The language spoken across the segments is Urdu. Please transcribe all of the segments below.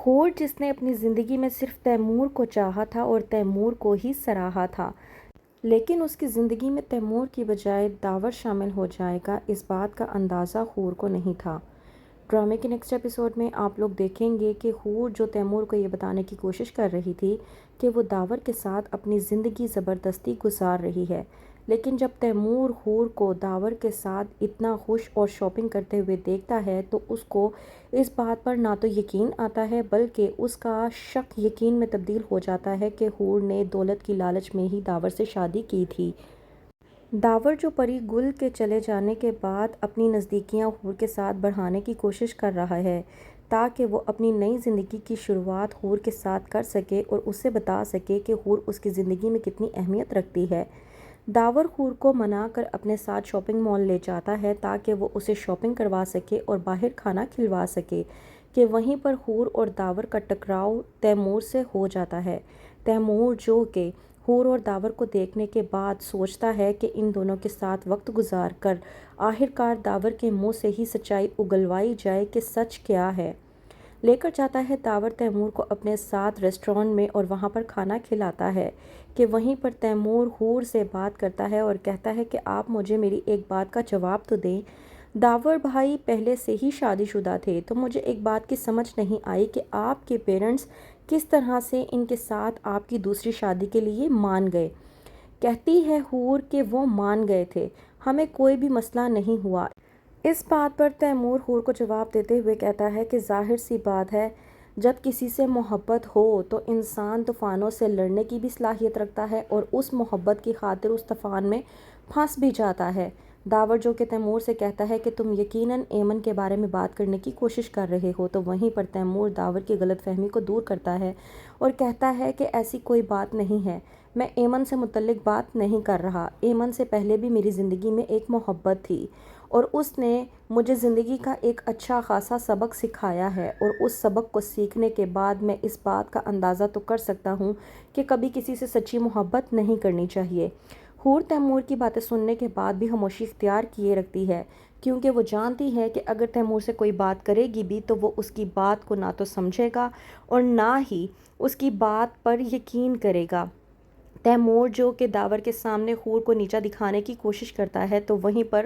حور جس نے اپنی زندگی میں صرف تیمور کو چاہا تھا اور تیمور کو ہی سراہا تھا، لیکن اس کی زندگی میں تیمور کی بجائے داور شامل ہو جائے گا، اس بات کا اندازہ حور کو نہیں تھا۔ ڈرامے کے نیکسٹ ایپیسوڈ میں آپ لوگ دیکھیں گے کہ حور جو تیمور کو یہ بتانے کی کوشش کر رہی تھی کہ وہ داور کے ساتھ اپنی زندگی زبردستی گزار رہی ہے، لیکن جب تیمور حور کو داور کے ساتھ اتنا خوش اور شاپنگ کرتے ہوئے دیکھتا ہے تو اس کو اس بات پر نہ تو یقین آتا ہے بلکہ اس کا شک یقین میں تبدیل ہو جاتا ہے کہ حور نے دولت کی لالچ میں ہی داور سے شادی کی تھی۔ داور جو پری گل کے چلے جانے کے بعد اپنی نزدیکیاں حور کے ساتھ بڑھانے کی کوشش کر رہا ہے تاکہ وہ اپنی نئی زندگی کی شروعات حور کے ساتھ کر سکے اور اسے بتا سکے کہ حور اس کی زندگی میں کتنی اہمیت رکھتی ہے۔ داور حور کو منا کر اپنے ساتھ شاپنگ مال لے جاتا ہے تاکہ وہ اسے شاپنگ کروا سکے اور باہر کھانا کھلوا سکے کہ وہیں پر حور اور داور کا ٹکراؤ تیمور سے ہو جاتا ہے۔ تیمور جو کہ حور اور داور کو دیکھنے کے بعد سوچتا ہے کہ ان دونوں کے ساتھ وقت گزار کر آخرکار داور کے منہ سے ہی سچائی اگلوائی جائے کہ سچ کیا ہے، لے کر جاتا ہے داور تیمور کو اپنے ساتھ ریسٹورانٹ میں اور وہاں پر کھانا کھلاتا ہے کہ وہیں پر تیمور حور سے بات کرتا ہے اور کہتا ہے کہ آپ مجھے میری ایک بات کا جواب تو دیں۔ داور بھائی پہلے سے ہی شادی شدہ تھے تو مجھے ایک بات کی سمجھ نہیں آئی کہ آپ کے پیرنٹس کس طرح سے ان کے ساتھ آپ کی دوسری شادی کے لیے مان گئے۔ کہتی ہے حور کہ وہ مان گئے تھے، ہمیں کوئی بھی مسئلہ نہیں ہوا۔ اس بات پر تیمور حور کو جواب دیتے ہوئے کہتا ہے کہ ظاہر سی بات ہے، جب کسی سے محبت ہو تو انسان طوفانوں سے لڑنے کی بھی صلاحیت رکھتا ہے اور اس محبت کی خاطر اس طوفان میں پھنس بھی جاتا ہے۔ داور جو کہ تیمور سے کہتا ہے کہ تم یقیناً ایمن کے بارے میں بات کرنے کی کوشش کر رہے ہو، تو وہیں پر تیمور داور کی غلط فہمی کو دور کرتا ہے اور کہتا ہے کہ ایسی کوئی بات نہیں ہے، میں ایمن سے متعلق بات نہیں کر رہا۔ ایمن سے پہلے بھی میری زندگی میں ایک محبت تھی اور اس نے مجھے زندگی کا ایک اچھا خاصا سبق سکھایا ہے اور اس سبق کو سیکھنے کے بعد میں اس بات کا اندازہ تو کر سکتا ہوں کہ کبھی کسی سے سچی محبت نہیں کرنی چاہیے۔ حور تیمور کی باتیں سننے کے بعد بھی خاموشی اختیار کیے رکھتی ہے کیونکہ وہ جانتی ہے کہ اگر تیمور سے کوئی بات کرے گی بھی تو وہ اس کی بات کو نہ تو سمجھے گا اور نہ ہی اس کی بات پر یقین کرے گا۔ تیمور جو کہ داور کے سامنے حور کو نیچا دکھانے کی کوشش کرتا ہے تو وہیں پر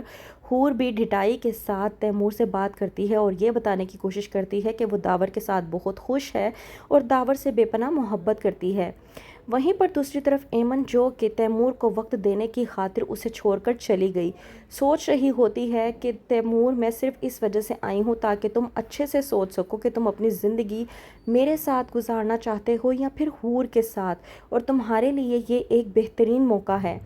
حور بھی ڈھٹائی کے ساتھ تیمور سے بات کرتی ہے اور یہ بتانے کی کوشش کرتی ہے کہ وہ داور کے ساتھ بہت خوش ہے اور داور سے بے پناہ محبت کرتی ہے۔ وہیں پر دوسری طرف ایمن جو کہ تیمور کو وقت دینے کی خاطر اسے چھوڑ کر چلی گئی، سوچ رہی ہوتی ہے کہ تیمور میں صرف اس وجہ سے آئی ہوں تاکہ تم اچھے سے سوچ سکو کہ تم اپنی زندگی میرے ساتھ گزارنا چاہتے ہو یا پھر حور کے ساتھ، اور تمہارے لیے یہ ایک بہترین موقع ہے۔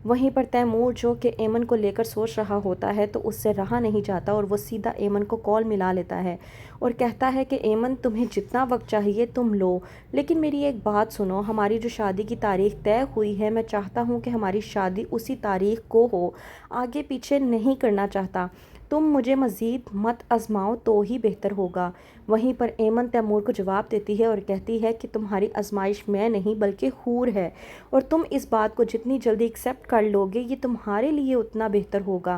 وہیں پر تیمور جو کہ ایمن کو لے کر سوچ رہا ہوتا ہے تو اس سے رہا نہیں جاتا اور وہ سیدھا ایمن کو کال ملا لیتا ہے اور کہتا ہے کہ ایمن تمہیں جتنا وقت چاہیے تم لو، لیکن میری ایک بات سنو، ہماری جو شادی کی تاریخ طے ہوئی ہے میں چاہتا ہوں کہ ہماری شادی اسی تاریخ کو ہو، آگے پیچھے نہیں کرنا چاہتا، تم مجھے مزید مت آزماؤ تو ہی بہتر ہوگا۔ وہیں پر ایمن تیمور کو جواب دیتی ہے اور کہتی ہے کہ تمہاری آزمائش میں نہیں بلکہ حور ہے اور تم اس بات کو جتنی جلدی ایکسیپٹ کر لو گے یہ تمہارے لیے اتنا بہتر ہوگا۔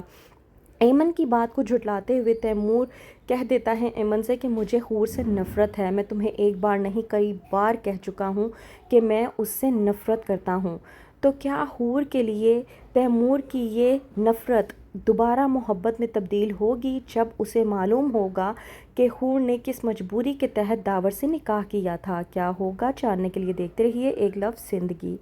ایمن کی بات کو جھٹلاتے ہوئے تیمور کہہ دیتا ہے ایمن سے کہ مجھے حور سے نفرت ہے، میں تمہیں ایک بار نہیں کئی بار کہہ چکا ہوں کہ میں اس سے نفرت کرتا ہوں۔ تو کیا حور کے لیے تیمور کی یہ نفرت دوبارہ محبت میں تبدیل ہوگی جب اسے معلوم ہوگا کہ حور نے کس مجبوری کے تحت داور سے نکاح کیا تھا؟ کیا ہوگا جاننے کے لیے دیکھتے رہیے ایک لفظ زندگی۔